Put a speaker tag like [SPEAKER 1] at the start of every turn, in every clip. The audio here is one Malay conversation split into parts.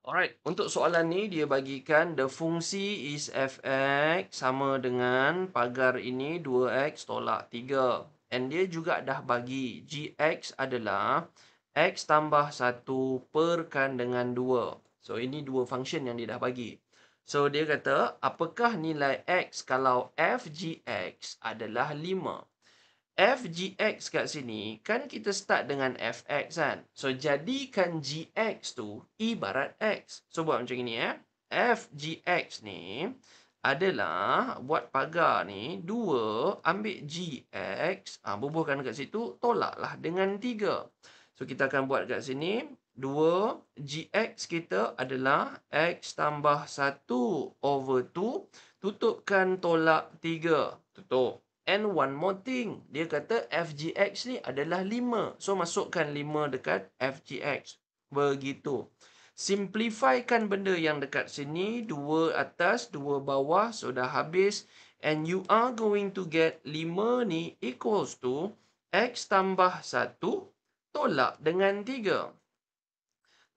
[SPEAKER 1] Alright, untuk soalan ni dia bagikan the fungsi is fx sama dengan pagar ini 2x tolak 3. And dia juga dah bagi gx adalah x tambah 1 perkan dengan 2. So, ini dua function yang dia dah bagi. So, dia kata, apakah nilai x kalau f gx adalah 5? Fgx kat sini, kan kita start dengan fx kan? So, jadikan gx tu ibarat x. So, buat macam ni Fgx ni adalah, buat pagar ni, 2, ambil gx, bubuhkan kat situ, tolaklah dengan 3. So, kita akan buat kat sini, 2, gx kita adalah x tambah 1 over 2, tutupkan tolak 3. Tutup. And one more thing. Dia kata FGX ni adalah 5. So, masukkan 5 dekat FGX. Begitu. Simplifykan benda yang dekat sini. 2 atas, 2 bawah. So, dah habis. And you are going to get 5 ni equals to X tambah 1 tolak dengan 3.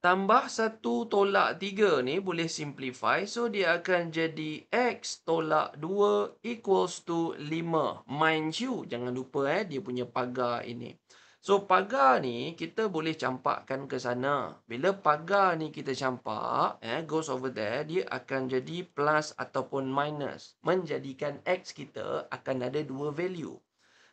[SPEAKER 1] Tambah 1 tolak 3 ni boleh simplify. So, dia akan jadi X tolak 2 equals to 5. Mind you, jangan lupa dia punya pagar ini. So, pagar ni kita boleh campakkan ke sana. Bila pagar ni kita campak, goes over there, dia akan jadi plus ataupun minus. Menjadikan X kita akan ada dua value.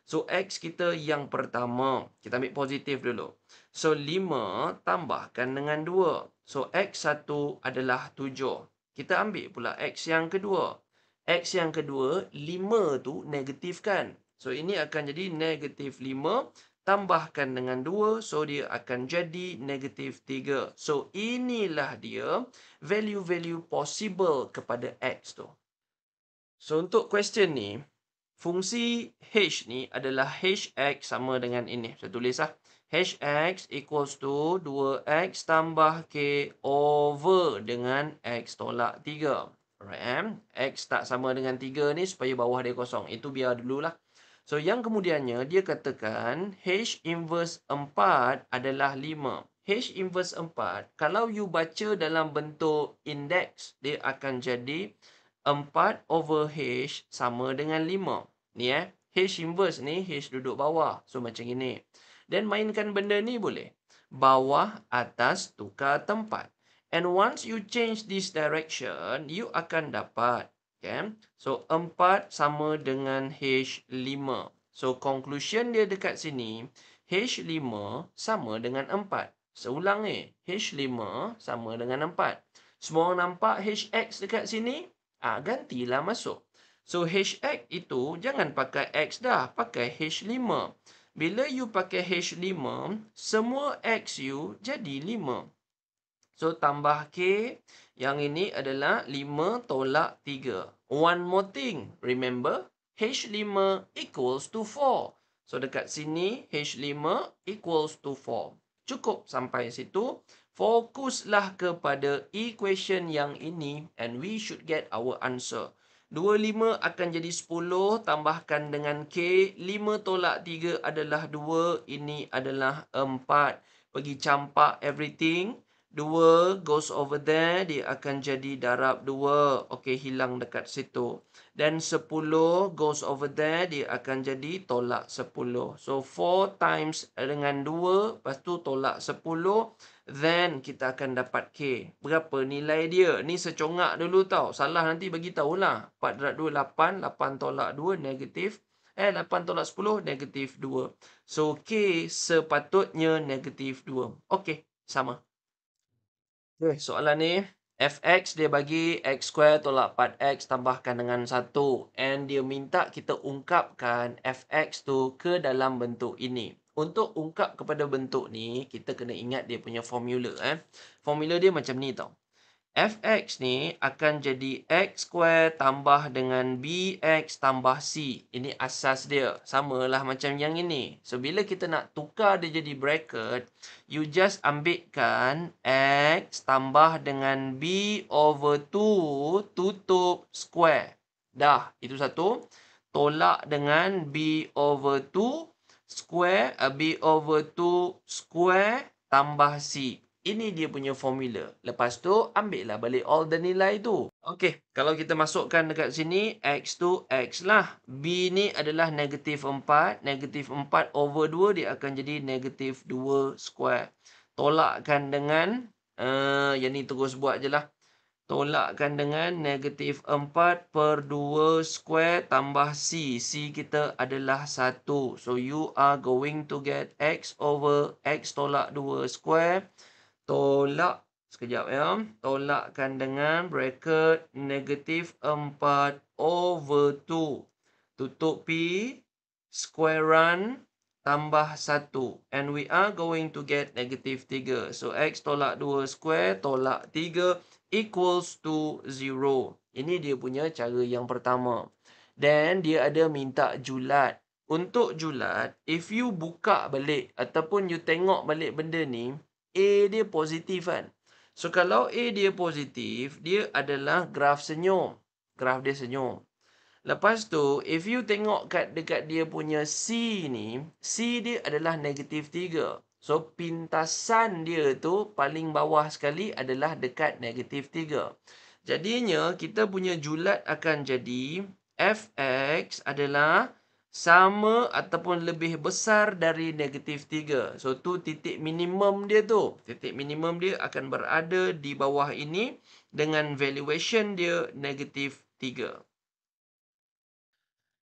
[SPEAKER 1] So, X kita yang pertama. Kita ambil positif dulu. So, 5 tambahkan dengan 2. So, X1 adalah 7. Kita ambil pula X yang kedua. X yang kedua, 5 tu negatif kan? So, ini akan jadi negatif 5. Tambahkan dengan 2. So, dia akan jadi negatif 3. So, inilah dia value-value possible kepada X tu. So, untuk question ni, fungsi H ni adalah Hx sama dengan ini. Saya tulis lah. Hx equals to 2x tambah k over dengan x tolak 3. Alright, X tak sama dengan 3 ni supaya bawah dia kosong. Itu biar dululah. So, yang kemudiannya dia katakan H inverse 4 adalah 5. H inverse 4, kalau you baca dalam bentuk indeks, dia akan jadi 4 over H sama dengan 5. Ni H inverse ni, H duduk bawah. So, macam ini. Dan mainkan benda ni boleh. Bawah, atas, tukar tempat. And once you change this direction, you akan dapat. Okay? So, 4 sama dengan H5. So, conclusion dia dekat sini, H5 sama dengan 4. Seulang H5 sama dengan 4. Semua orang nampak HX dekat sini? Gantilah masuk. So, HX itu jangan pakai X dah. Pakai H5. Bila you pakai H5, semua X you jadi 5. So, tambah K. Yang ini adalah 5 tolak 3. One more thing. Remember, H5 equals to 4. So, dekat sini, H5 equals to 4. Cukup sampai situ. Fokuslah kepada equation yang ini and we should get our answer. 25 akan jadi 10 tambahkan dengan K. 5 tolak 3 adalah 2. Ini adalah 4. Pergi campak everything. 2 goes over there. Dia akan jadi darab 2. Okey, hilang dekat situ. Dan 10 goes over there. Dia akan jadi tolak 10. So, 4 times dengan 2. Lepas tu tolak 10. Then, kita akan dapat K. Berapa nilai dia? Ni secongak dulu tau. Salah nanti bagi tahulah. 4 darab 2, 8. 8 tolak 2, negatif. 8 tolak 10, negatif 2. So, K sepatutnya negatif 2. Okey, sama. Okay, soalan ni. Fx dia bagi x square tolak 4x tambahkan dengan 1. And dia minta kita ungkapkan fx tu ke dalam bentuk ini. Untuk ungkap kepada bentuk ni, kita kena ingat dia punya formula. Formula dia macam ni tau. Fx ni akan jadi x square tambah dengan bx tambah c. Ini asas dia. Samalah macam yang ini. So, bila kita nak tukar dia jadi bracket, you just ambilkan x tambah dengan b over 2 tutup square. Dah, itu satu. Tolak dengan b over 2 square, b over 2 square tambah c. Ini dia punya formula. Lepas tu, ambillah balik all the nilai tu. Okey, kalau kita masukkan dekat sini, X tu X lah. B ni adalah negatif 4. Negatif 4 over 2, dia akan jadi negatif 2 square. Tolakkan dengan, yang ni terus buat je lah. Tolakkan dengan negatif 4 per 2 square tambah C. C kita adalah 1. So, you are going to get X over X tolak 2 square. Tolak, sekejap ya. Tolakkan dengan bracket negatif 4 over 2. Tutup P, squarean tambah 1. And we are going to get negatif 3. So, X tolak 2 square tolak 3 equals to 0. Ini dia punya cara yang pertama. Then, dia ada minta julat. Untuk julat, if you buka balik ataupun you tengok balik benda ni, A dia positif kan. So, kalau A dia positif, dia adalah graf senyum. Graf dia senyum. Lepas tu, if you tengok dekat dia punya C ni, C dia adalah negatif 3. So, pintasan dia tu paling bawah sekali adalah dekat negatif 3. Jadinya, kita punya julat akan jadi Fx adalah sama ataupun lebih besar dari negatif 3. So, tu titik minimum dia tu. Titik minimum dia akan berada di bawah ini dengan valuation dia negatif 3.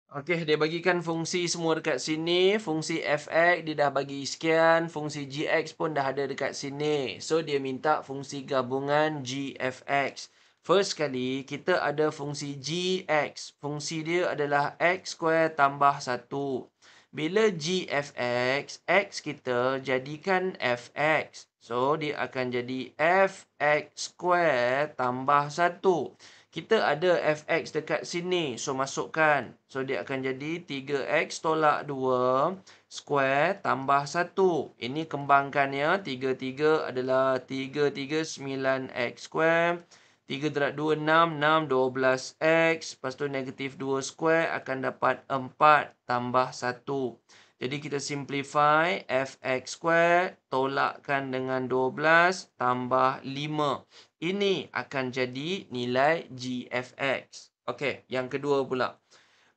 [SPEAKER 1] Okey, dia bagikan fungsi semua dekat sini. Fungsi fx dia dah bagi sekian. Fungsi gx pun dah ada dekat sini. So, dia minta fungsi gabungan gfx. First kali, kita ada fungsi gx. Fungsi dia adalah x square tambah 1. Bila gfx, x kita jadikan fx. So, dia akan jadi fx square tambah 1. Kita ada fx dekat sini. So, masukkan. So, dia akan jadi 3x tolak 2 square tambah 1. Ini kembangkan ya. 3 adalah 3, 9x square. 3 darab 2, 6. 6, 12x. Lepas tu negatif 2 square akan dapat 4 tambah 1. Jadi, kita simplify fx square. Tolakkan dengan 12 tambah 5. Ini akan jadi nilai gfx. Okey, yang kedua pula.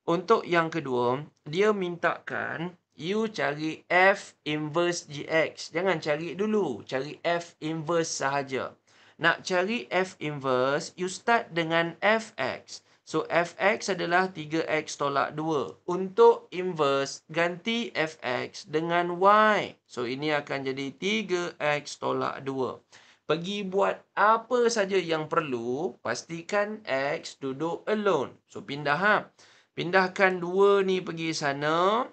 [SPEAKER 1] Untuk yang kedua, dia mintakan you cari f inverse gx. Jangan cari dulu. Cari f inverse sahaja. Nak cari f inverse, you start dengan fx. So, fx adalah 3x tolak 2. Untuk inverse, ganti fx dengan y. So, ini akan jadi 3x tolak 2. Pergi buat apa saja yang perlu, pastikan X duduk alone. So, pindah ha. Pindahkan 2 ni pergi sana.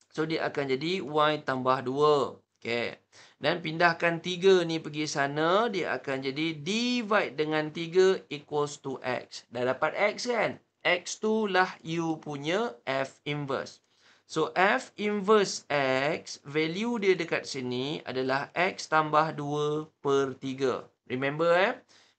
[SPEAKER 1] So, dia akan jadi Y tambah 2. Okay. Dan pindahkan 3 ni pergi sana. Dia akan jadi divide dengan 3 equals to X. Dah dapat X kan? X tu lah you punya F inverse. So, F inverse X, value dia dekat sini adalah X tambah 2 per 3. Remember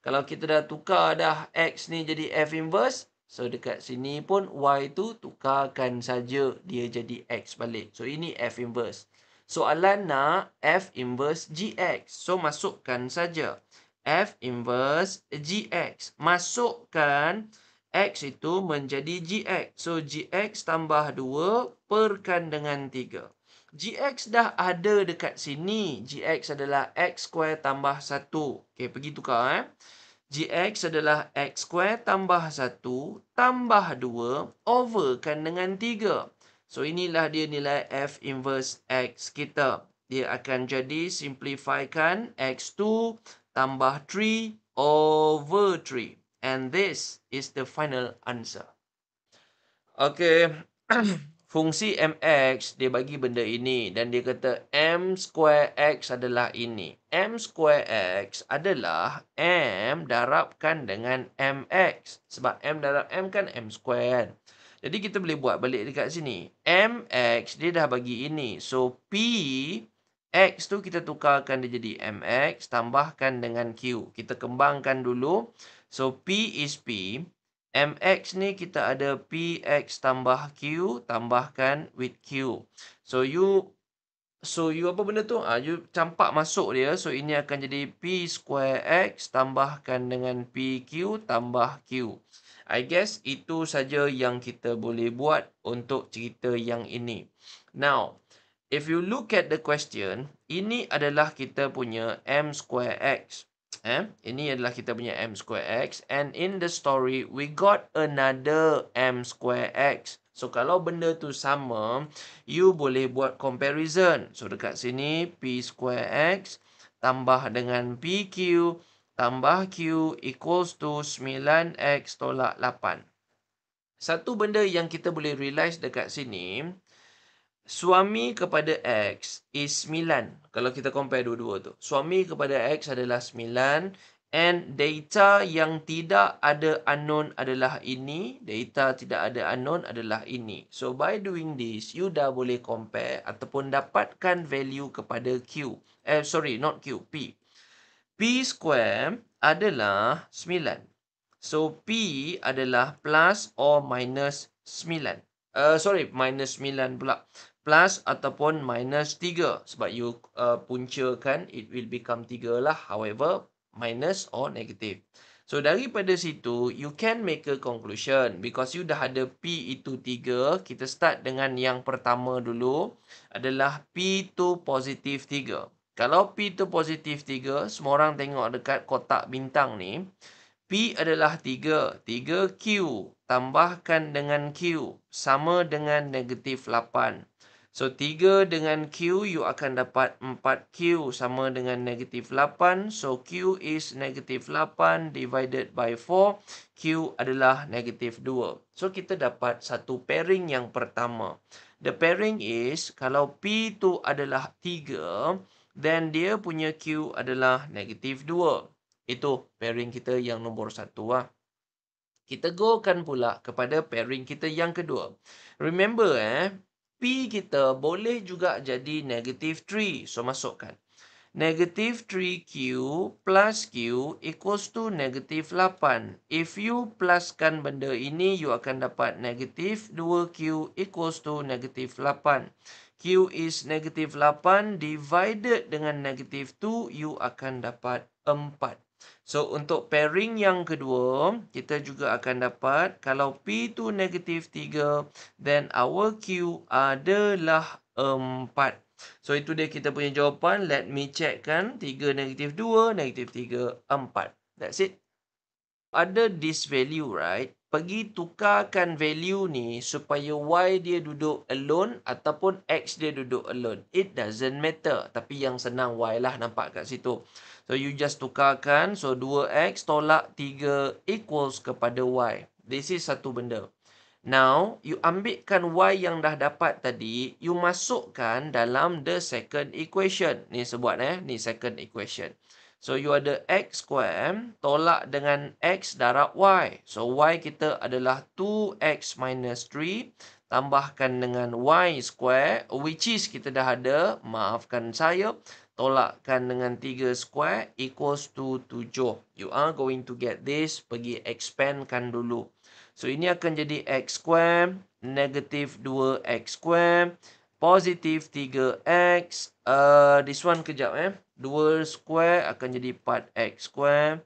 [SPEAKER 1] kalau kita dah tukar dah X ni jadi F inverse, so dekat sini pun Y tu tukarkan saja dia jadi X balik. So, ini F inverse. Soalan nak F inverse GX. So, masukkan saja. F inverse GX. Masukkan X itu menjadi GX. So, GX tambah 2 perkan dengan 3. GX dah ada dekat sini. GX adalah X square tambah 1. Okey, pergi tukar GX adalah X square tambah 1 tambah 2 overkan dengan 3. So, inilah dia nilai F inverse X kita. Dia akan jadi simplifykan X2 tambah 3 over 3. And this is the final answer. Okay. Fungsi mx, dia bagi benda ini. Dan dia kata m square x adalah ini. M square x adalah m darabkan dengan mx. Sebab m darab m kan m square kan. Jadi kita boleh buat balik dekat sini. Mx dia dah bagi ini. So, P x tu kita tukarkan dia jadi mx. Tambahkan dengan q. Kita kembangkan dulu. So, P is P. Mx ni kita ada Px tambah Q. Tambahkan with Q. So, you So, you apa benda tu? You campak masuk dia. So, ini akan jadi P square X tambahkan dengan PQ tambah Q. I guess itu saja yang kita boleh buat untuk cerita yang ini. Now, if you look at the question, ini adalah kita punya M square X. Ini adalah kita punya M square X. And in the story, we got another M square X. So, kalau benda tu sama, you boleh buat comparison. So, dekat sini, P square X tambah dengan PQ tambah Q equals to 9X tolak 8. Satu benda yang kita boleh realize dekat sini, suami kepada X is 9. Kalau kita compare dua-dua tu. Suami kepada X adalah 9. And data yang tidak ada unknown adalah ini. Data tidak ada unknown adalah ini. So, by doing this, you dah boleh compare ataupun dapatkan value kepada Q. Not Q, P. P square adalah 9. So, P adalah plus or minus 9. Minus 9 pula. Plus ataupun minus 3. Sebab you puncakan, it will become 3 lah. However, minus or negative. So, daripada situ, you can make a conclusion. Because you dah ada P itu 3, kita start dengan yang pertama dulu. Adalah P itu positif 3. Kalau P itu positif 3, semua orang tengok dekat kotak bintang ni. P adalah 3. 3Q tambahkan dengan Q sama dengan negatif 8. So, 3 dengan Q, you akan dapat 4Q sama dengan negatif 8. So, Q is negatif 8 divided by 4. Q adalah negatif 2. So, kita dapat satu pairing yang pertama. The pairing is, kalau P tu adalah 3, then dia punya Q adalah negatif 2. Itu pairing kita yang nombor 1 lah. Kita gokan pula kepada pairing kita yang kedua. Remember P kita boleh juga jadi negative 3. So, masukkan. Negative 3Q plus Q equals to negative 8. If you pluskan benda ini, you akan dapat negative 2Q equals to negative 8. Q is negative 8 divided dengan negative 2, you akan dapat 4. So, untuk pairing yang kedua, kita juga akan dapat, kalau P tu negatif 3, then our Q adalah 4. So, itu dia kita punya jawapan. Let me checkkan. 3 negatif 2, negatif 3, 4. That's it. Ada this value, right? Pergi tukarkan value ni supaya Y dia duduk alone ataupun X dia duduk alone. It doesn't matter. Tapi yang senang Y lah, nampak kat situ. So, you just tukarkan. So, 2X tolak 3 equals kepada Y. This is satu benda. Now, you ambilkan Y yang dah dapat tadi, you masukkan dalam the second equation. Ni sebuat ni second equation. So, you ada X square tolak dengan X darab Y. So, Y kita adalah 2X minus 3 tambahkan dengan Y square, which is kita dah ada, maafkan saya, tolakkan dengan 3 square equals to 7. You are going to get this, pergi expandkan dulu. So, ini akan jadi X square, negative 2X square, positif 3X. This one kejap 2 square akan jadi 4X square.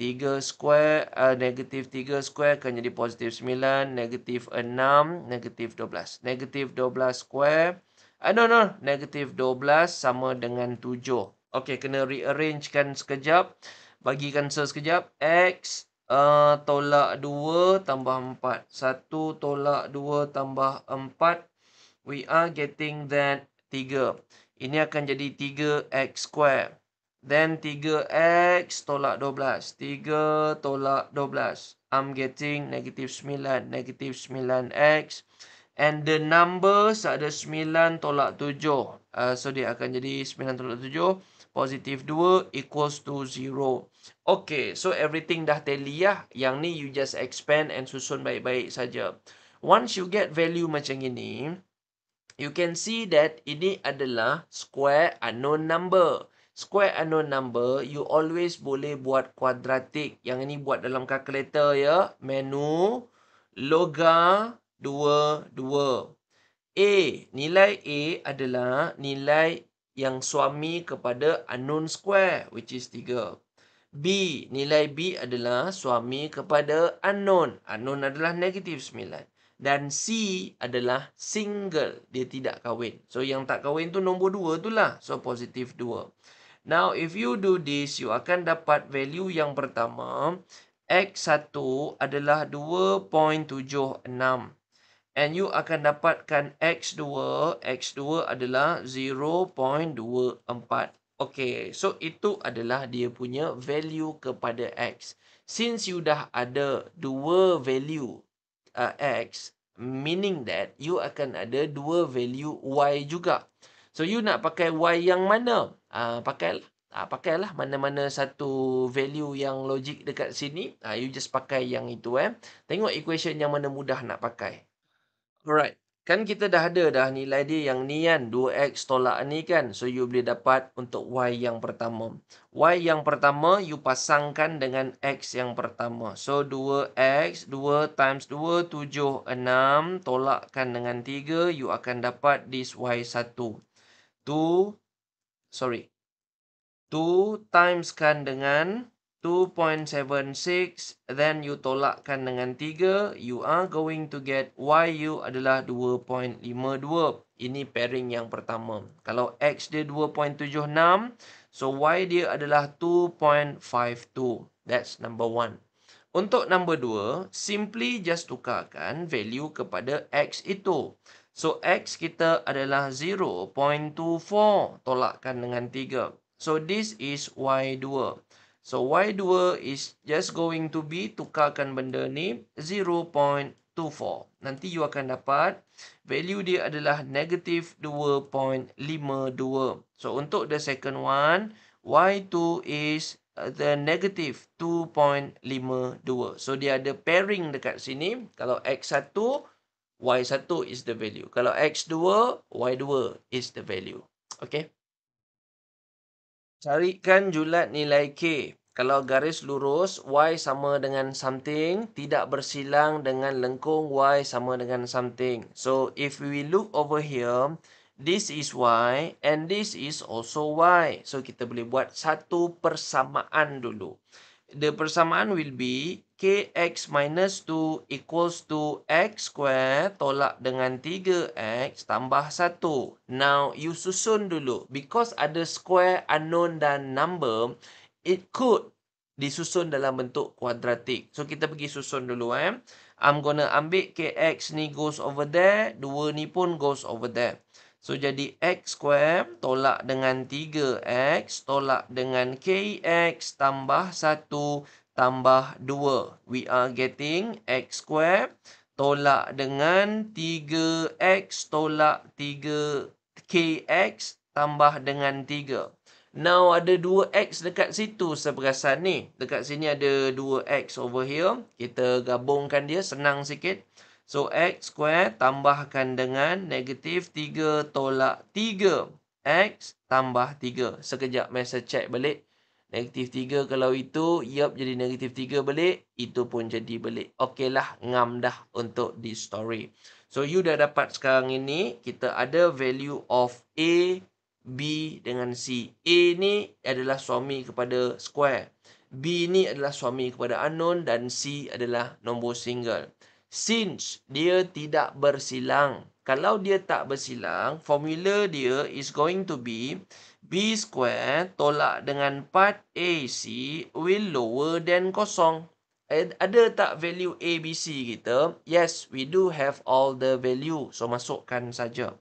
[SPEAKER 1] 3 square, negatif 3 square akan jadi positif 9. Negatif 6, negatif 12. Negatif 12 square. Negatif 12 sama dengan 7. Okey, kena rearrangekan sekejap. Bagi cancel sekejap. X tolak 2 tambah 4. 1 tolak 2 tambah 4. We are getting that 3. Ini akan jadi 3X square. Then 3X tolak 12. 3 tolak 12. I'm getting negative 9. Negative 9X. And the numbers ada 9 tolak 7. So, dia akan jadi 9 tolak 7. Positif 2 equals to 0. Okay, so everything dah tally lah. Yang ni you just expand and susun baik-baik saja. Once you get value macam ini, you can see that ini adalah square unknown number. Square unknown number, you always boleh buat kuadratik. Yang ini buat dalam kalkulator ya. Menu, loga, 2, 2. Nilai A adalah nilai yang suami kepada unknown square, which is 3. Nilai B adalah suami kepada unknown. Unknown adalah negatif 9. Dan C adalah single. Dia tidak kahwin. So, yang tak kahwin tu nombor 2 tu lah. So, positif 2. Now, if you do this, you akan dapat value yang pertama. X1 adalah 2.76. And you akan dapatkan X2. X2 adalah 0.24. Okay, so itu adalah dia punya value kepada X. Since you dah ada dua value X, meaning that you akan ada dua value Y juga. So, you nak pakai Y yang mana? Pakailah mana-mana satu value yang logik dekat sini. You just pakai yang itu. Tengok equation yang mana mudah nak pakai. Alright. Kan kita dah ada dah nilai dia yang ni kan. 2X tolak ni kan. So, you boleh dapat untuk Y yang pertama. Y yang pertama, you pasangkan dengan X yang pertama. So, 2X, 2 times 2, 7, 6. Tolakkan dengan 3, you akan dapat this Y1. 2 timeskan dengan 2.76, then you tolakkan dengan 3, you are going to get YU adalah 2.52. Ini pairing yang pertama. Kalau X dia 2.76, so Y dia adalah 2.52. That's number 1. Untuk number 2, simply just tukarkan value kepada X itu. So, X kita adalah 0.24. Tolakkan dengan 3. So, this is Y2. So, Y2 is just going to be, tukarkan benda ni, 0.24. Nanti you akan dapat, value dia adalah negative 2.52. So, untuk the second one, Y2 is the negative 2.52. So, dia ada pairing dekat sini. Kalau X1, Y1 is the value. Kalau X2, Y2 is the value. Okay. Carikan julat nilai K. Kalau garis lurus, Y sama dengan something, tidak bersilang dengan lengkung Y sama dengan something. So, if we look over here, this is Y and this is also Y. So, kita boleh buat satu persamaan dulu. The persamaan will be Kx minus 2 equals to X square tolak dengan 3X tambah 1. Now, you susun dulu. Because ada square, unknown dan number, it could disusun dalam bentuk kuadratik. So, kita pergi susun dulu. I'm gonna ambil Kx ni goes over there. 2 ni pun goes over there. So, jadi X square tolak dengan 3X tolak dengan Kx tambah 1 tambah 2. We are getting X square tolak dengan 3X tolak 3Kx tambah dengan 3. Now, ada 2X dekat situ seperasan ni. Dekat sini ada 2X over here. Kita gabungkan dia, senang sikit. So, X square tambahkan dengan negatif 3 tolak 3. X tambah 3. Sekejap, masa check balik. Negatif 3 kalau itu, yup, jadi negatif 3 balik. Itu pun jadi balik. Okeylah, ngam dah untuk this story. So, you dah dapat sekarang ini. Kita ada value of A, B dengan C. A ni adalah suami kepada square. B ni adalah suami kepada unknown. Dan C adalah nombor single. Since dia tidak bersilang. Kalau dia tak bersilang, formula dia is going to be B square tolak dengan part AC will lower than kosong. Ada tak value A, B, C kita? Yes, we do have all the value. So, masukkan saja.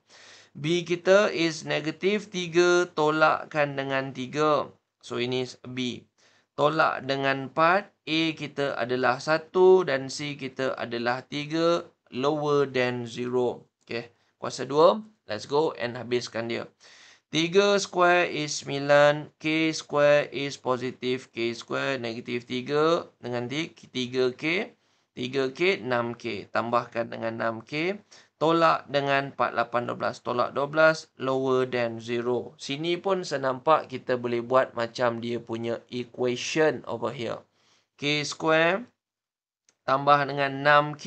[SPEAKER 1] B kita is negatif 3 tolakkan dengan 3. So, ini B. Tolak dengan 4. A kita adalah 1 dan C kita adalah 3. Lower than 0. Okay. Kuasa 2. Let's go and habiskan dia. 3 square is 9. K square is positif. K square negatif 3 dengan 3K. 3K, 6K. Tambahkan dengan 6K. Tolak dengan 4, 8, 12. Tolak 12, lower than 0. Sini pun senampak kita boleh buat macam dia punya equation over here. K square tambah dengan 6K.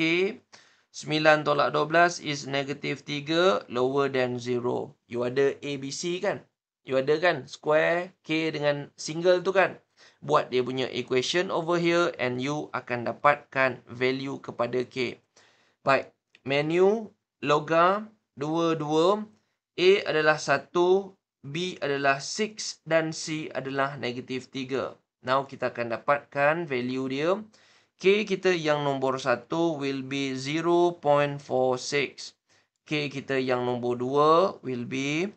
[SPEAKER 1] 9 tolak 12 is negative 3 lower than 0. You ada A, B, C kan? You ada kan? Square K dengan single tu kan? Buat dia punya equation over here and you akan dapatkan value kepada K. Baik. Menu, logam, 2, A adalah 1, B adalah 6 dan C adalah negative 3. Now kita akan dapatkan value dia. K kita yang nombor 1 will be 0.46. K kita yang nombor 2 will be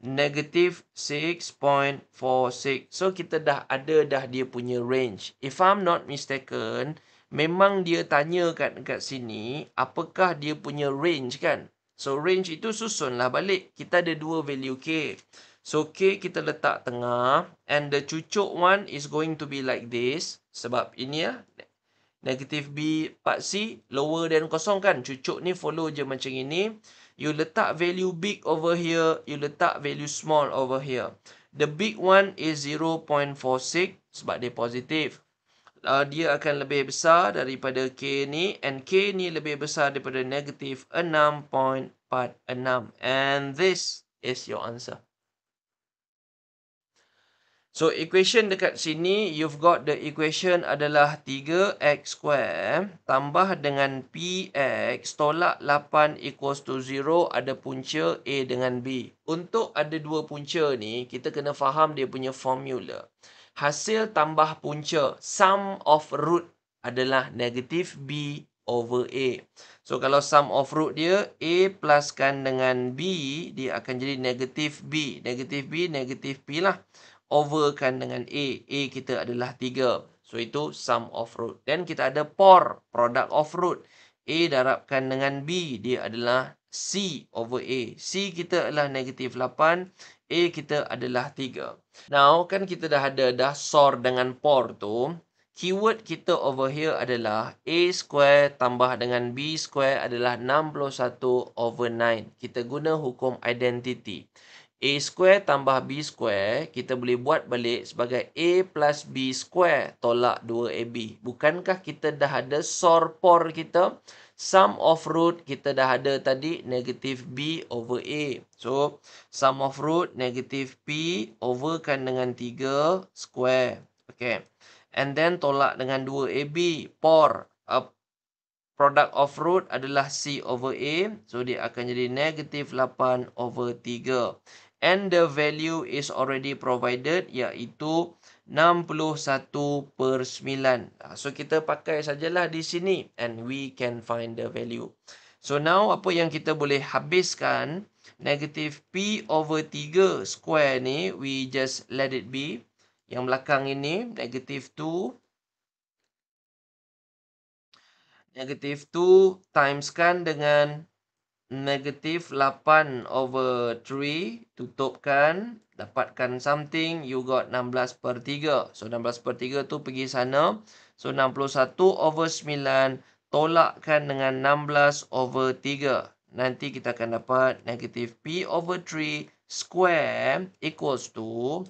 [SPEAKER 1] negative 6.46. So kita dah ada dia punya range. If I'm not mistaken, memang dia tanya kat sini apakah dia punya range kan. So range itu susunlah balik. Kita ada dua value K. So K kita letak tengah and the cucuk one is going to be like this. Sebab ini ya. Negative B part C lower than kosong kan. Cucuk ni follow je macam ini. You letak value big over here. You letak value small over here. The big one is 0.46 sebab dia positif. Dia akan lebih besar daripada K ni. And K ni lebih besar daripada negative 6.46. And this is your answer. So, equation dekat sini, you've got the equation adalah 3x square tambah dengan px tolak 8 equals to 0 ada punca A dengan B. Untuk ada dua punca ni, kita kena faham dia punya formula. Hasil tambah punca, sum of root adalah negative B over A. So, kalau sum of root dia, A pluskan dengan B, dia akan jadi negative B. Negative B, negative P lah. Overkan dengan A. A kita adalah 3. So, itu sum of root. Dan kita ada product of root. A darabkan dengan B. Dia adalah C over A. C kita adalah negative 8. A kita adalah 3. Now, kan kita dah ada SOR dengan POR tu. Keyword kita over here adalah A square tambah dengan B square adalah 61 over 9. Kita guna hukum identity. A square tambah B square, kita boleh buat balik sebagai A plus B square tolak 2AB. Bukankah kita dah ada SOR POR kita? Sum of root kita dah ada tadi negative B over A. So, sum of root negative P overkan dengan 3 square. Okay. And then tolak dengan 2AB. POR. Product of root adalah C over A. So, dia akan jadi negative 8 over 3. And the value is already provided, iaitu 61/9. So, kita pakai sajalah di sini and we can find the value. So, now apa yang kita boleh habiskan, negative P over 3 square ni, we just let it be. Yang belakang ini, negative 2. Negative 2 timeskan dengan negative 8 over 3. Tutupkan. Dapatkan something. You got 16/3. So, 16/3 tu pergi sana. So, 61 over 9. Tolakkan dengan 16 over 3. Nanti kita akan dapat negative P over 3 square equals to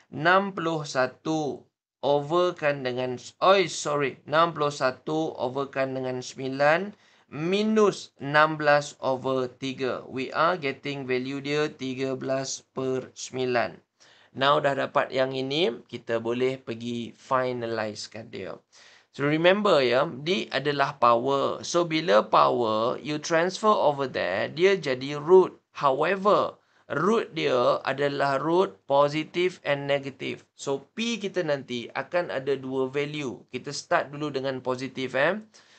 [SPEAKER 1] 61 overkan dengan 61 overkan dengan 9 minus 16 over 3. We are getting value dia 13/9. Now dah dapat yang ini, kita boleh pergi finalizekan dia. So remember ya, D adalah power. So bila power, you transfer over there, dia jadi root. However, root dia adalah root positive and negative. So, P kita nanti akan ada dua value. Kita start dulu dengan positive.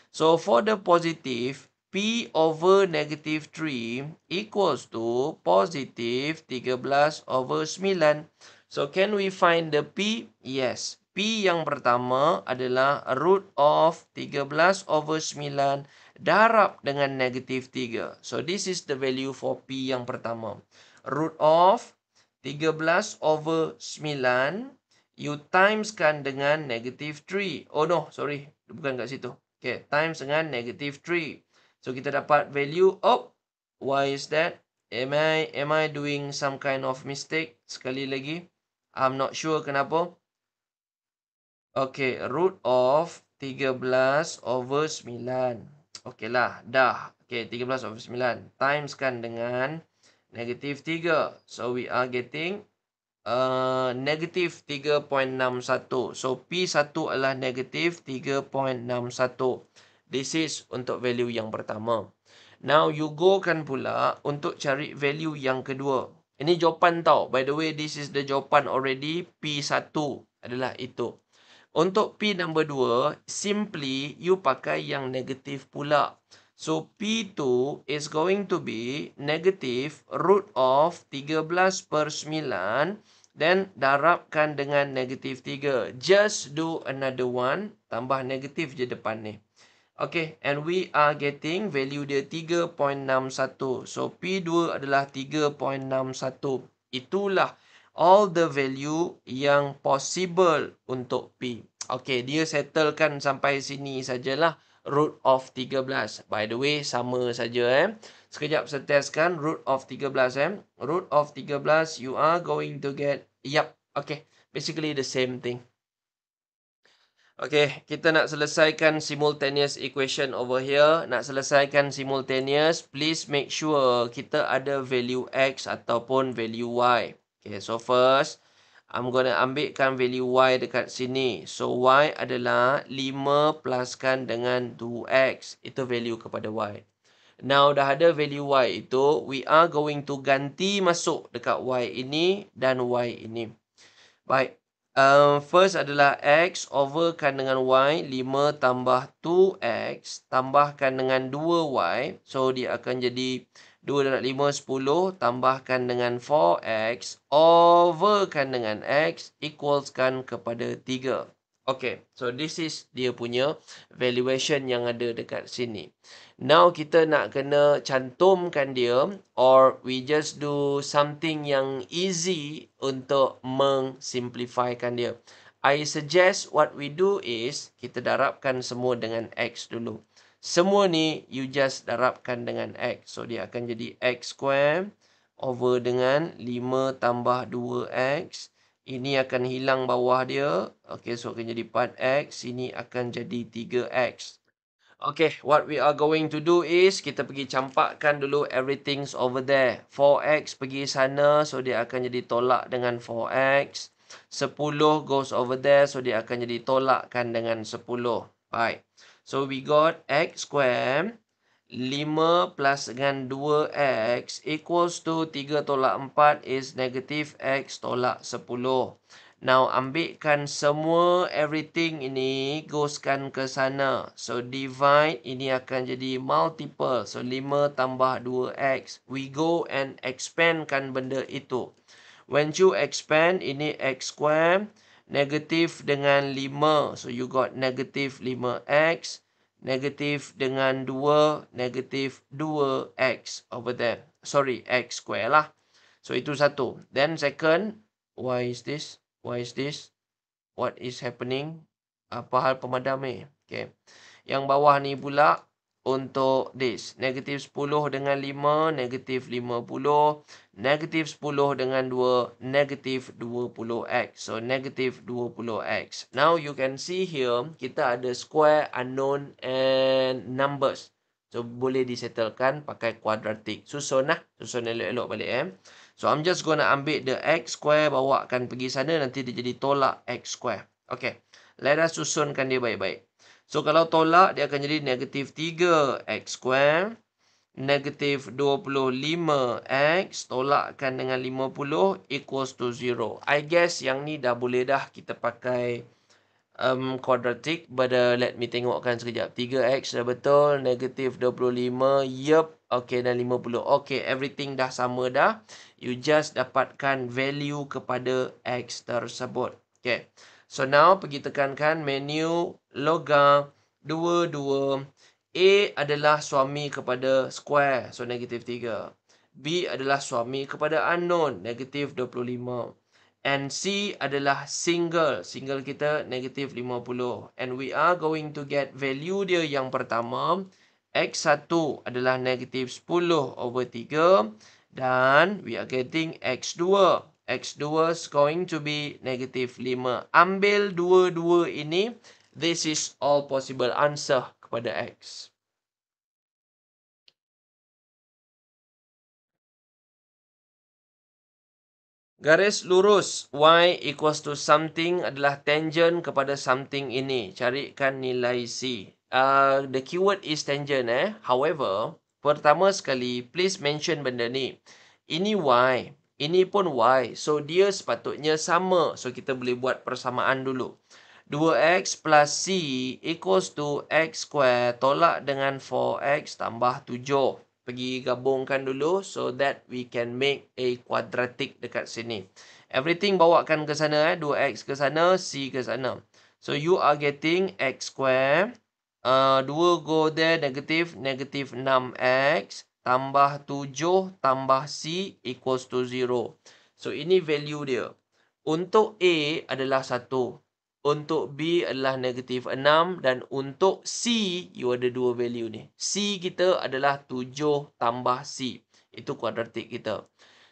[SPEAKER 1] So, for the positive, P over negative 3 equals to positive 13 over 9. So, can we find the P? Yes. P yang pertama adalah root of 13 over 9 darab dengan negative 3. So, this is the value for P yang pertama. Root of 13 over 9, you timeskan dengan negative 3. Oh no, sorry. Bukan kat situ. Okay, times dengan negative 3. So, kita dapat value. Oh, why is that? Am I doing some kind of mistake? Sekali lagi. I'm not sure kenapa. Okay, root of 13 over 9. Okey lah, dah. Okey, 13/9. Timeskan dengan negatif 3. So, we are getting negatif 3.61. So, P1 adalah negatif 3.61. This is untuk value yang pertama. Now, you go kan pula untuk cari value yang kedua. Ini jawapan tau. By the way, this is the jawapan already. P1 adalah itu. Untuk P number 2, simply you pakai yang negatif pula. So, P2 is going to be negative root of 13/9. Then, darabkan dengan negatif 3. Just do another one. Tambah negatif je depan ni. Okay, and we are getting value dia 3.61. So, P2 adalah 3.61. Itulah all the value yang possible untuk P. Okay, dia settlekan sampai sini sajalah root of 13. By the way, sama saja Sekejap saya testkan root of 13 Root of 13 you are going to get, yep, okay, basically the same thing. Okay, kita nak selesaikan simultaneous equation over here. Nak selesaikan simultaneous, please make sure kita ada value X ataupun value Y. Okay, so first, I'm gonna ambilkan value Y dekat sini. So, Y adalah 5 pluskan dengan 2X. Itu value kepada Y. Now, dah ada value Y itu, we are going to ganti masuk dekat Y ini dan Y ini. Baik. First adalah X overkan dengan Y. 5 tambah 2X. Tambahkan dengan 2Y. So, dia akan jadi 2 darab 5, 10. Tambahkan dengan 4X. Overkan dengan X. Equalskan kepada 3. Okay. So, this is dia punya valuation yang ada dekat sini. Now, kita nak kena cantumkan dia, or we just do something yang easy untuk mengsimplifikan dia. I suggest what we do is, kita darabkan semua dengan X dulu. Semua ni, you just darabkan dengan X. So, dia akan jadi X square over dengan 5 tambah 2X. Ini akan hilang bawah dia. Okay, so akan jadi 4X. Ini akan jadi 3X. Okay, what we are going to do is, kita pergi campakkan dulu everything's over there. 4X pergi sana, so dia akan jadi tolak dengan 4X. 10 goes over there, so dia akan jadi tolakkan dengan 10. Baik. So, we got X square. 5 plus dengan 2X equals to 3 tolak 4 is negative X tolak 10. Now, ambilkan semua everything ini, goeskan ke sana. So, divide, ini akan jadi multiple. So, 5 tambah 2X. We go and expandkan benda itu. When you expand, ini X square. Negatif dengan 5. So, you got negative 5X. Negatif dengan 2. Negatif 2X over there. Sorry, X square lah. So, itu satu. Then, second, why is this? Why is this? What is happening? Apa hal pemadam ni? Okay. Yang bawah ni pula untuk this. Negatif 10 dengan 5. Negatif 50. Negatif 10 dengan 2. Negatif 20x. So, negatif 20x. Now, you can see here, kita ada square, unknown and numbers. So, boleh disettlekan pakai quadratic. Susun lah. Susun elok-elok balik So, I'm just gonna ambil the X square, bawakan pergi sana, nanti dia jadi tolak X square. Okay. Let us susunkan dia baik-baik. So, kalau tolak, dia akan jadi negatif 3X square. Negatif 25X. Tolakkan dengan 50 equals to 0. I guess yang ni dah boleh dah kita pakai quadratic. But let me tengokkan sekejap. 3X dah betul. Negatif 25. Yup. Okay, dan 50. Okay, everything dah sama dah. You just dapatkan value kepada X tersebut. Okay. So, now pergi tekankan menu logam 22. A adalah suami kepada square. So, negatif 3. B adalah suami kepada unknown. Negatif 25. And C adalah single. Single kita negatif 50. And we are going to get value dia yang pertama. X1 adalah negatif 10 over 3. Dan we are getting X2. X2 is going to be negatif 5. Ambil dua-dua ini. This is all possible answer kepada X. Garis lurus y equals to something adalah tangent kepada something ini. Carikan nilai C. The keyword is tangent. However, pertama sekali, please mention benda ni. Ini y. Ini pun y. So, dia sepatutnya sama. So, kita boleh buat persamaan dulu. 2x plus c equals to x square tolak dengan 4x tambah 7. Pergi gabungkan dulu so that we can make a quadratic dekat sini. Everything bawakan ke sana 2x ke sana, c ke sana. So you are getting x square. 2 go there negative 6x tambah 7 tambah c equals to 0. So ini value dia. Untuk A adalah 1. Untuk B adalah negatif 6 dan untuk C, you ada dua value ni. C kita adalah 7 tambah C. Itu kuadratik kita.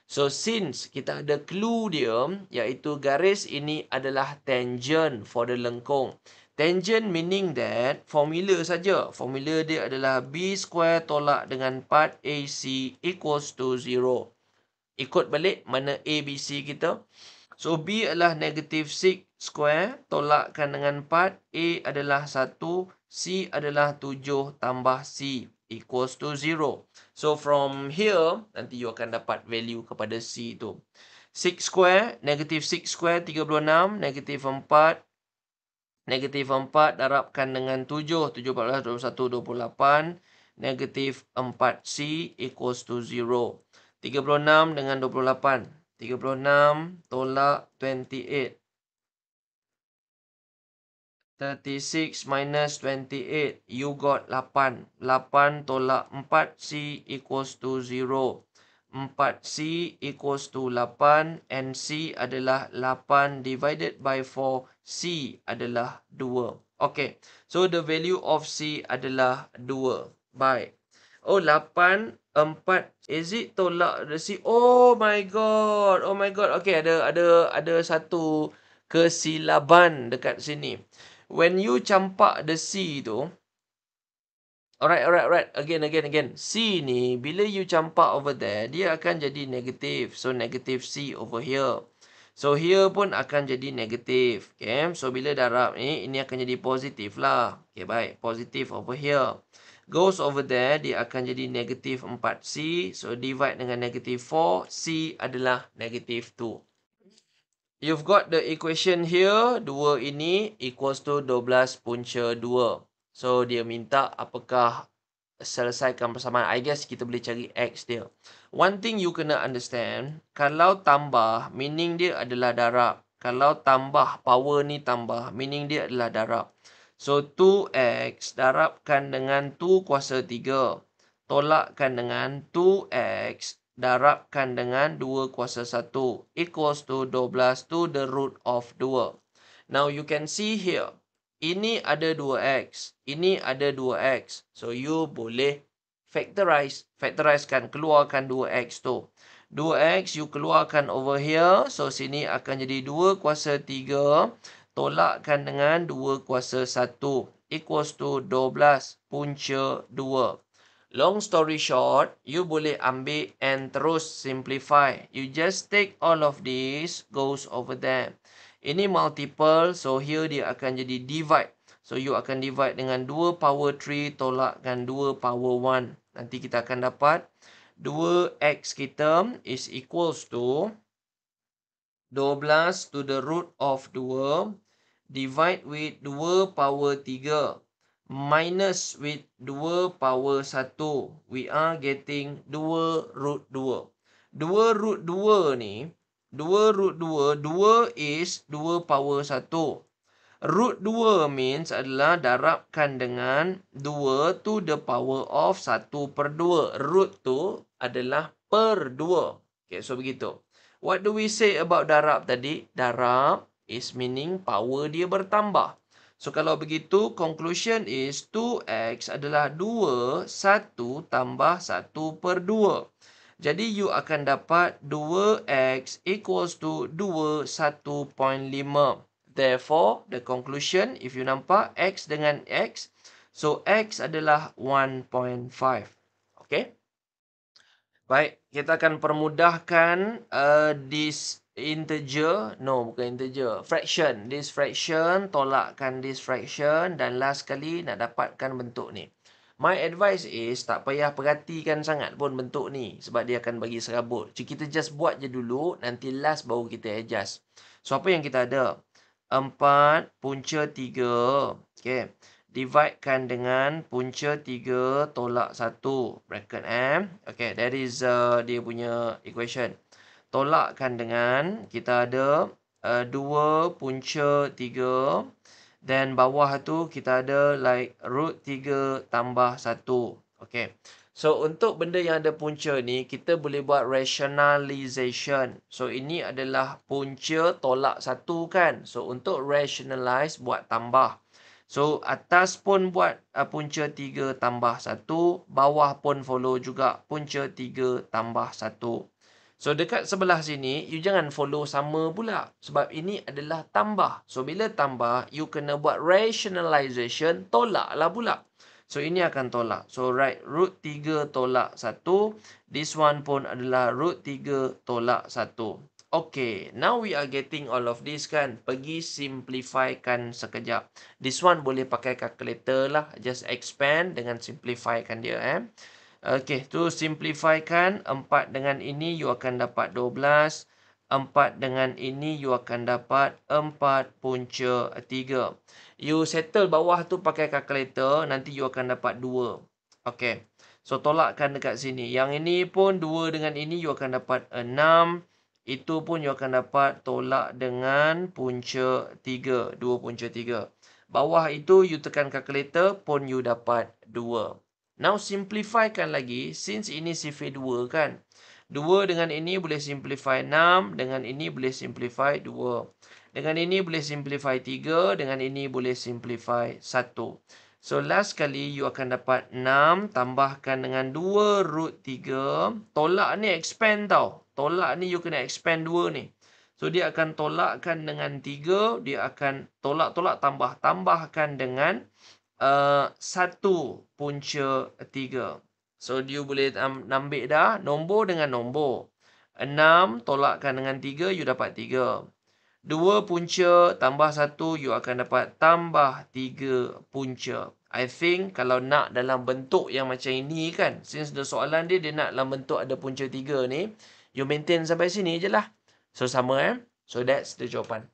[SPEAKER 1] So, since kita ada clue dia, iaitu garis ini adalah tangent for the lengkung. Tangent meaning that formula saja. Formula dia adalah B square tolak dengan 4AC equals to 0. Ikut balik mana A, B, C kita. So, B adalah negative 6 square. Tolakkan dengan 4. A adalah 1. C adalah 7 tambah C equals to 0. So, from here, nanti you akan dapat value kepada C tu. 6 square, negative 6 square, 36. Negative 4. Negative 4 darabkan dengan 7. 7, 14, 21, 28. Negative 4C equals to 0. 36 dengan 28. 36 tolak 28. 36 minus 28. You got 8. 8 tolak 4C equals to 0. 4C equals to 8. And C adalah 8 divided by 4. C adalah 2. Okay. So, the value of C adalah 2. Baik. Oh, 8, 4. Is it tolak the C? Oh my god. Oh my god. Okay, ada satu kesilaban dekat sini. When you campak the C tu, alright. Again. C ni, bila you campak over there, dia akan jadi negative. So, negative C over here. So, here pun akan jadi negative. Okay. So, bila darab ni, ini akan jadi positif lah. Okay, baik. Positif over here. Goes over there, dia akan jadi negative 4C. So, divide dengan negative 4. C adalah negative 2. You've got the equation here. 2 ini equals to 12 punca 2. So, dia minta apakah selesaikan persamaan. I guess kita boleh cari X dia. One thing you kena understand. Kalau tambah, meaning dia adalah darab. Kalau tambah, power ni tambah, meaning dia adalah darab. So, 2X darabkan dengan 2 kuasa 3. Tolakkan dengan 2X darabkan dengan 2 kuasa 1 equals to 12 to the root of 2. Now, you can see here. Ini ada 2x. Ini ada 2x. So, you boleh factorize. Factorizekan. Keluarkan 2x tu. 2x you keluarkan over here. So, sini akan jadi 2 kuasa 3. Tolakkan dengan 2 kuasa 1. Equals to 12 punca 2. Long story short, you boleh ambil and terus simplify. You just take all of this, goes over there. Ini multiple, so here dia akan jadi divide. So, you akan divide dengan 2 power 3 tolakkan 2 power 1. Nanti kita akan dapat 2x kita is equals to 12 to the root of 2 divide with 2 power 3 minus with 2 power 1. We are getting 2 root 2. 2 root 2 ni, 2 root 2, 2 is 2 power 1. Root 2 means adalah darabkan dengan 2 to the power of 1 per 2. Root tu adalah per 2. Okay, so begitu. What do we say about darab tadi? Darab is meaning power dia bertambah. So, kalau begitu, conclusion is 2x adalah 2, 1 tambah 1 per 2. Jadi, you akan dapat 2x equals to 2, 1.5. Therefore, the conclusion, if you nampak, x dengan x. So, x adalah 1.5. Okay? Baik, kita akan permudahkan this integer, no bukan integer, fraction. This fraction, tolakkan this fraction dan last kali nak dapatkan bentuk ni. My advice is tak payah perhatikan sangat pun bentuk ni sebab dia akan bagi serabut. So, kita just buat je dulu, nanti last baru kita adjust. So, apa yang kita ada? 4 punca 3. Okay. Dividekan dengan punca 3 tolak 1. Bracket Okay, that is dia punya equation. Tolakkan dengan, kita ada 2 punca 3. Dan bawah tu kita ada like root 3 tambah 1. Okay. So, untuk benda yang ada punca ni, kita boleh buat rationalization. So, ini adalah punca tolak 1 kan. So, untuk rationalize, buat tambah. So, atas pun buat punca 3 tambah 1. Bawah pun follow juga punca 3 tambah 1. So, dekat sebelah sini, you jangan follow sama pula. Sebab ini adalah tambah. So, bila tambah, you kena buat rationalization, tolaklah pula. So, ini akan tolak. So, write root 3 tolak 1. This one pun adalah root 3 tolak 1. Okay, now we are getting all of this kan. Pergi simplifykan sekejap. This one boleh pakai calculator lah. Just expand dengan simplifykan dia. Okay, tu simplifykan. 4 dengan ini you akan dapat 12. 4 dengan ini you akan dapat 4 punca 3. You settle bawah tu pakai kalkulator, nanti you akan dapat 2. Okay. So, tolakkan dekat sini. Yang ini pun 2 dengan ini you akan dapat 6. Itu pun you akan dapat tolak dengan punca 3. 2 punca 3. Bawah itu you tekan kalkulator pun you dapat 2. Now, simplifykan lagi. Since ini sifar 2 kan. 2 dengan ini boleh simplify 6. Dengan ini boleh simplify 2. Dengan ini boleh simplify 3. Dengan ini boleh simplify 1. So, last kali you akan dapat 6. Tambahkan dengan 2 root 3. Tolak ni expand tau. Tolak ni you kena expand 2 ni. So, dia akan tolakkan dengan 3. Dia akan tolak-tolak tambah. Tambahkan dengan 1 punca 3. So, you boleh ambil dah nombor dengan nombor. 6 tolakkan dengan 3, you dapat 3. 2 punca tambah 1, you akan dapat tambah 3 punca. I think kalau nak dalam bentuk yang macam ini kan, since the soalan dia nak dalam bentuk ada punca 3 ni, you maintain sampai sini je lah. So, sama So, that's the jawapan.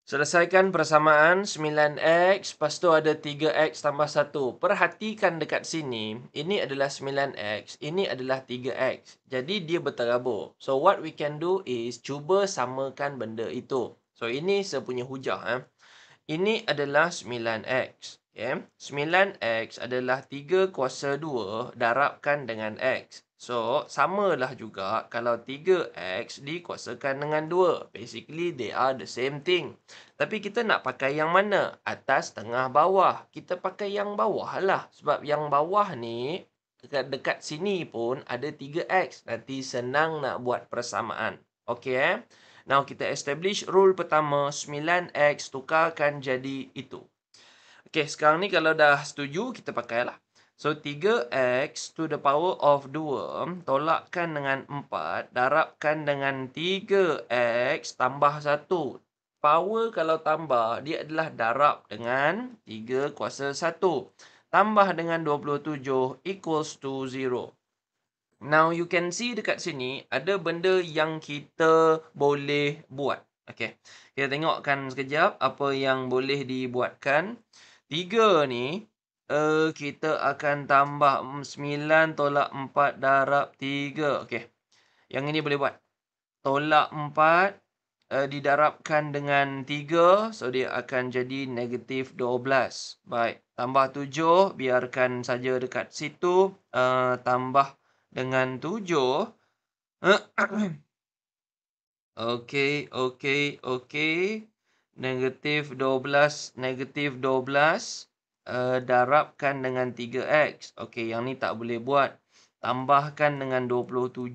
[SPEAKER 1] Selesaikan persamaan 9x, lepas tu ada 3x tambah 1. Perhatikan dekat sini, ini adalah 9x, ini adalah 3x. Jadi, dia berterabur. So, what we can do is cuba samakan benda itu. So, ini saya punya hujah. Ini adalah 9x. Okay? 9x adalah 3 kuasa 2 darabkan dengan x. So, samalah juga kalau 3x dikuasakan dengan 2. Basically, they are the same thing. Tapi kita nak pakai yang mana? Atas, tengah, bawah. Kita pakai yang bawah lah. Sebab yang bawah ni, dekat sini pun ada 3x. Nanti senang nak buat persamaan. Okay Now, kita establish rule pertama. 9x tukarkan jadi itu. Okay, sekarang ni kalau dah setuju, kita pakailah. So, 3x to the power of 2, tolakkan dengan 4, darabkan dengan 3x tambah 1. Power kalau tambah, dia adalah darab dengan 3 kuasa 1. Tambah dengan 27 equals to 0. Now, you can see dekat sini, ada benda yang kita boleh buat. Okay, kita tengokkan sekejap apa yang boleh dibuatkan. 3 ni, kita akan tambah 9 tolak 4 darab 3. Okey. Yang ini boleh buat. Tolak 4 didarabkan dengan 3. So, dia akan jadi negatif 12. Baik. Tambah 7. Biarkan saja dekat situ. Tambah dengan 7. Okey. Negatif 12. Darabkan dengan 3x. Okey, yang ni tak boleh buat. Tambahkan dengan 27.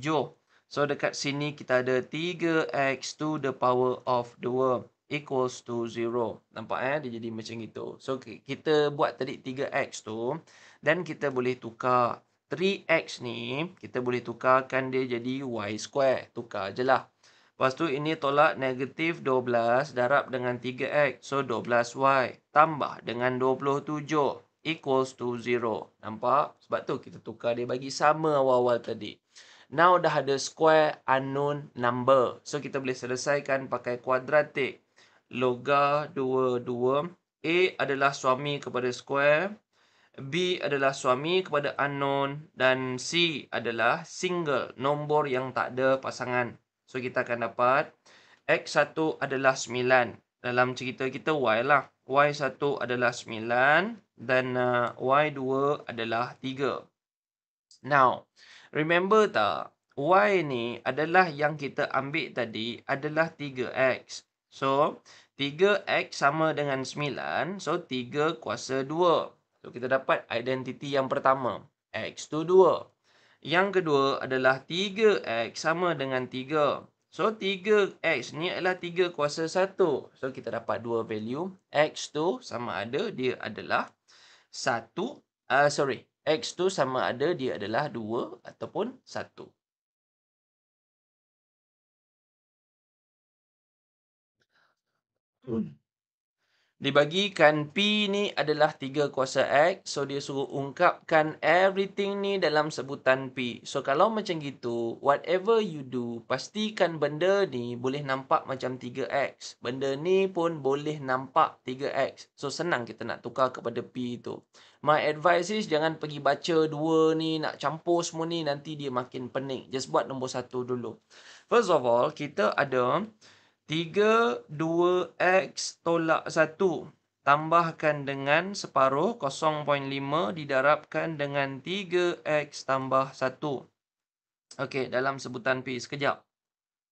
[SPEAKER 1] So, dekat sini kita ada 3x to the power of 2 equals to 0. Nampak dia jadi macam itu. So, kita buat tadi 3x tu. Dan kita boleh tukar. 3x ni, kita boleh tukarkan dia jadi y square. Tukar je lah. Lepas tu ini tolak negatif 12 darab dengan 3x. So 12y tambah dengan 27 equals to 0. Nampak? Sebab tu kita tukar dia bagi sama awal-awal tadi. Now dah ada square unknown number. So kita boleh selesaikan pakai kuadratik. Loga 22. A adalah suami kepada square. B adalah suami kepada unknown. Dan C adalah single. Nombor yang tak ada pasangan. So kita akan dapat X1 adalah 9. Dalam cerita kita Y lah. Y1 adalah 9. Dan Y2 adalah 3. Now, remember tak? Y ni adalah yang kita ambil tadi adalah 3X. So, 3X sama dengan 9. So, 3 kuasa 2. So, kita dapat identiti yang pertama. X tu 2. Yang kedua adalah 3X sama dengan 3. So, 3X ni adalah 3 kuasa 1. So, kita dapat dua value. X tu sama ada dia adalah 1. X tu sama ada dia adalah 2 ataupun 1. Dibagikan P ni adalah 3 kuasa X. So, dia suruh ungkapkan everything ni dalam sebutan P. So, kalau macam gitu, whatever you do, pastikan benda ni boleh nampak macam 3X. Benda ni pun boleh nampak 3X. So, senang kita nak tukar kepada P tu. My advice is, jangan pergi baca 2 ni, nak campur semua ni, nanti dia makin pening. Just buat nombor 1 dulu. First of all, kita ada 3, 2x tolak 1. Tambahkan dengan separuh 0.5 didarabkan dengan 3x tambah 1. Okey, dalam sebutan P. Sekejap.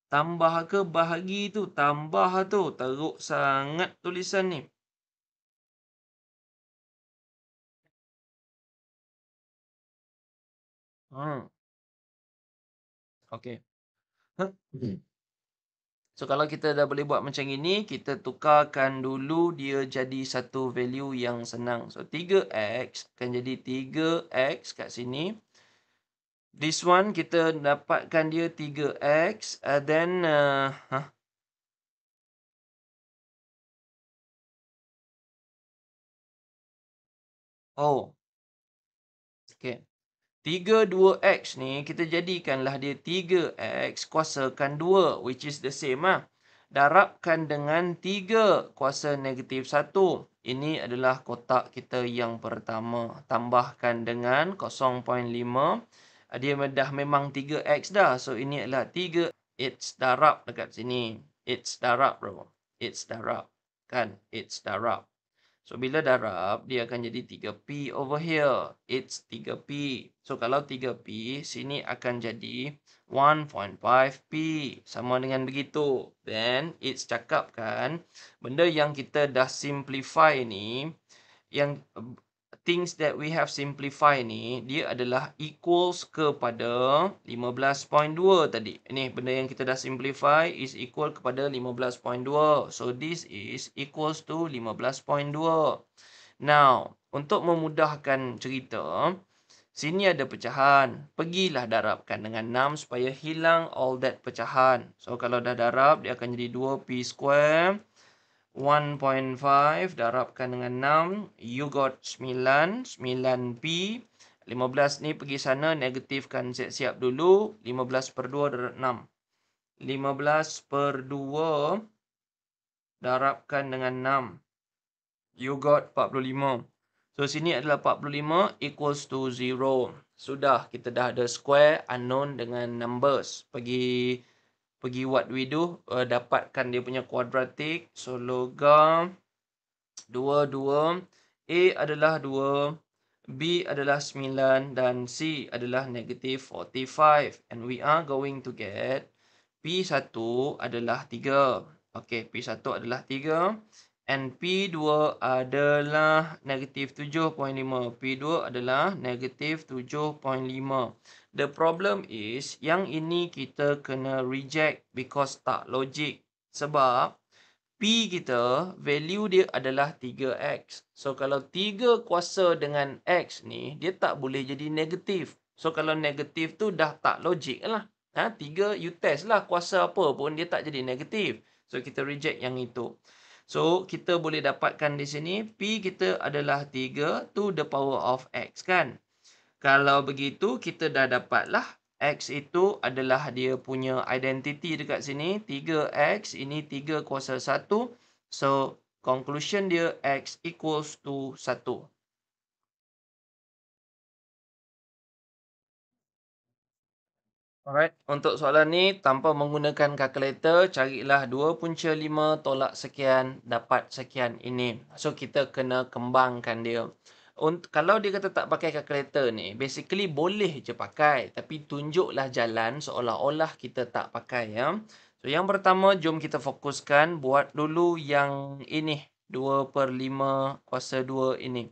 [SPEAKER 1] Tambah ke bahagi tu? Tambah tu. Teruk sangat tulisan ni. Okey. So, kalau kita dah boleh buat macam ini, kita tukarkan dulu dia jadi satu value yang senang. So, 3x akan jadi 3x kat sini. This one, kita dapatkan dia 3x. Then, oh. Okay. 3, 2x ni, kita jadikanlah dia 3x kuasakan 2, which is the same lah. Darabkan dengan 3 kuasa negatif 1. Ini adalah kotak kita yang pertama. Tambahkan dengan 0.5. Dia dah memang 3x dah. So, ini adalah 3. It's darab dekat sini. It's darab, bro. It's darab. Kan? It's darab. So, bila darab, dia akan jadi 3P over here. It's 3P. So, kalau 3P, sini akan jadi 1.5P. Sama dengan begitu. Then, it's cakapkan, benda yang kita dah simplify ni, yang things that we have simplified ni, dia adalah equals kepada 15.2 tadi. Ini benda yang kita dah simplify is equal kepada 15.2. So, this is equals to 15.2. Now, untuk memudahkan cerita, sini ada pecahan. Pergilah darabkan dengan 6 supaya hilang all that pecahan. So, kalau dah darab, dia akan jadi 2P square. 1.5 darabkan dengan 6. You got 9. 9P. 15 ni pergi sana. Negatifkan siap-siap dulu. 15 per 2 darab 6. 15 per 2 darabkan dengan 6. You got 45. So, sini adalah 45 equals to 0. Sudah, kita dah ada square unknown dengan numbers. Pergi what we do, dapatkan dia punya kuadratik. So, logam 2. A adalah 2. B adalah 9. Dan C adalah negative 45. And we are going to get P1 adalah 3. Okay, P1 adalah 3. And P2 adalah negative 7.5. P2 adalah negative 7.5. The problem is, yang ini kita kena reject because tak logik. Sebab, P kita, value dia adalah 3x. So, kalau 3 kuasa dengan x ni, dia tak boleh jadi negatif. So, kalau negatif tu dah tak logik lah. 3 you test lah kuasa apa pun dia tak jadi negatif. So, kita reject yang itu. So, kita boleh dapatkan di sini P kita adalah 3 to the power of X kan. Kalau begitu, kita dah dapatlah X itu adalah dia punya identity dekat sini. 3X, ini 3 kuasa 1. So, conclusion dia X equals to 1. Alright, untuk soalan ni, tanpa menggunakan kalkulator, carilah 2 punca 5 tolak sekian, dapat sekian ini. So, kita kena kembangkan dia. Kalau dia kata tak pakai kalkulator ni, basically boleh je pakai. Tapi tunjuklah jalan seolah-olah kita tak pakai. Ya. So, yang pertama, jom kita fokuskan. Buat dulu yang ini. 2 per 5 kuasa 2 ini.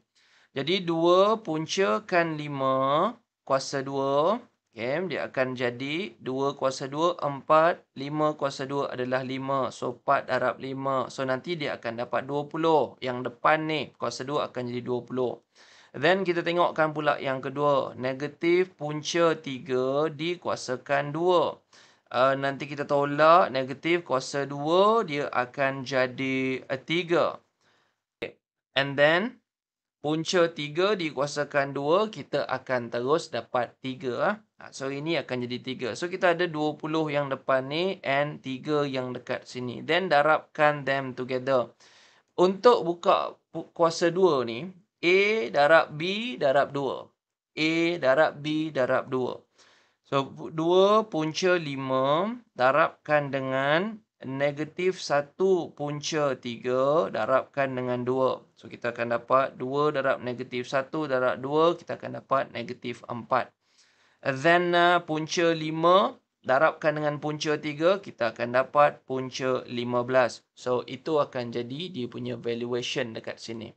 [SPEAKER 1] Jadi, 2 puncakan 5 kuasa 2. Okay, dia akan jadi 2 kuasa 2, 4. 5 kuasa 2 adalah 5. So, 4 darab 5. So, nanti dia akan dapat 20. Yang depan ni, kuasa 2 akan jadi 20. Then, kita tengokkan pula yang kedua. Negatif punca 3 dikuasakan 2. Nanti kita tolak negatif kuasa 2, dia akan jadi 3. Okay. And then, punca 3 dikuasakan 2, kita akan terus dapat 3. So, ini akan jadi 3. So, kita ada 20 yang depan ni and 3 yang dekat sini. Then, darabkan them together. Untuk buka kuasa 2 ni, A darab B darab 2. A darab B darab 2. So, 2 punca 5 darabkan dengan negatif 1 punca 3 darabkan dengan 2. So, kita akan dapat 2 darab negatif 1 darab 2. Kita akan dapat negatif 4. Then, punca 5 darabkan dengan punca 3. Kita akan dapat punca 15. So, itu akan jadi dia punya valuation dekat sini.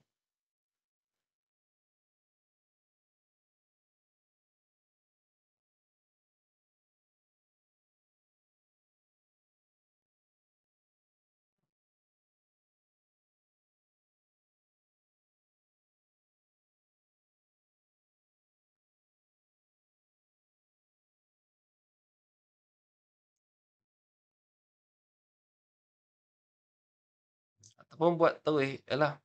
[SPEAKER 1] Ataupun buat terus. Yalah.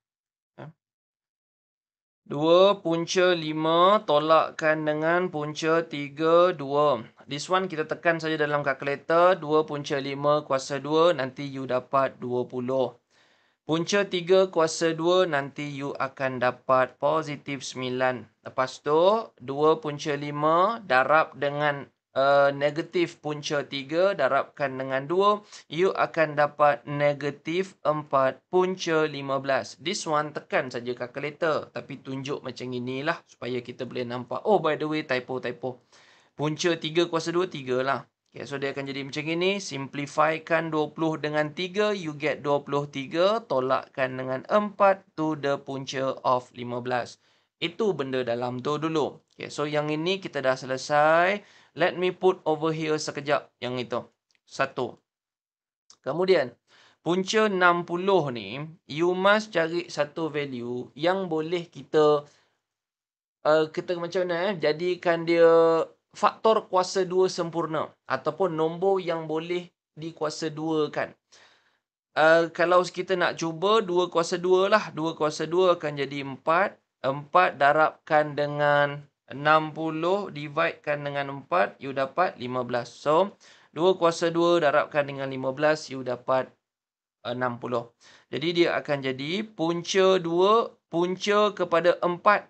[SPEAKER 1] 2 punca 5 tolakkan dengan punca 3, 2. This one kita tekan saja dalam kalkulator. 2 punca 5 kuasa 2. Nanti you dapat 20. Punca 3 kuasa 2. Nanti you akan dapat positif 9. Lepas tu 2 punca 5 darab dengan negatif punca 3 darabkan dengan 2, you akan dapat negatif 4 punca 15. This one tekan saja kalkulator. Tapi tunjuk macam inilah supaya kita boleh nampak. Oh, by the way, typo. Punca 3 kuasa 2, 3 lah. Okay, so dia akan jadi macam ini. Simplifykan 20 dengan 3, you get 23. Tolakkan dengan 4 to the punca of 15. Itu benda dalam tu dulu. Okay, so yang ini kita dah selesai. Let me put over here sekejap yang itu. 1. Kemudian, punca 60 ni, you must cari satu value yang boleh kita macam mana jadikan dia faktor kuasa 2 sempurna. Ataupun nombor yang boleh dikuasa 2 kan. Kalau kita nak cuba 2 kuasa 2 lah. 2 kuasa 2 akan jadi 4. 4 darabkan dengan 60 dividekan dengan 4, you dapat 15. So, 2 kuasa 2 darabkan dengan 15, you dapat 60. Jadi, dia akan jadi punca 2, punca kepada 4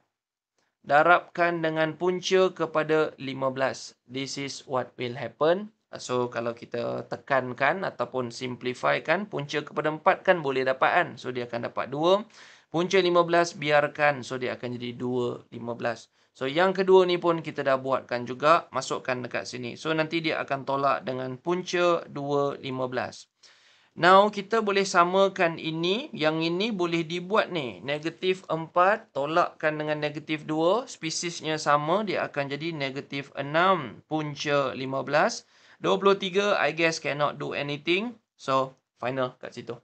[SPEAKER 1] darabkan dengan punca kepada 15. This is what will happen. So, kalau kita tekankan ataupun simplifykan, punca kepada 4 kan boleh dapat kan. So, dia akan dapat 2. Punca 15 biarkan. So, dia akan jadi 2, 15. So, yang kedua ni pun kita dah buatkan juga. Masukkan dekat sini. So, nanti dia akan tolak dengan punca 2, 15. Now, kita boleh samakan ini. Yang ini boleh dibuat ni. Negatif 4 tolakkan dengan negatif 2. Spesiesnya sama. Dia akan jadi negatif 6 punca 15. 23, I guess cannot do anything. So, final kat situ.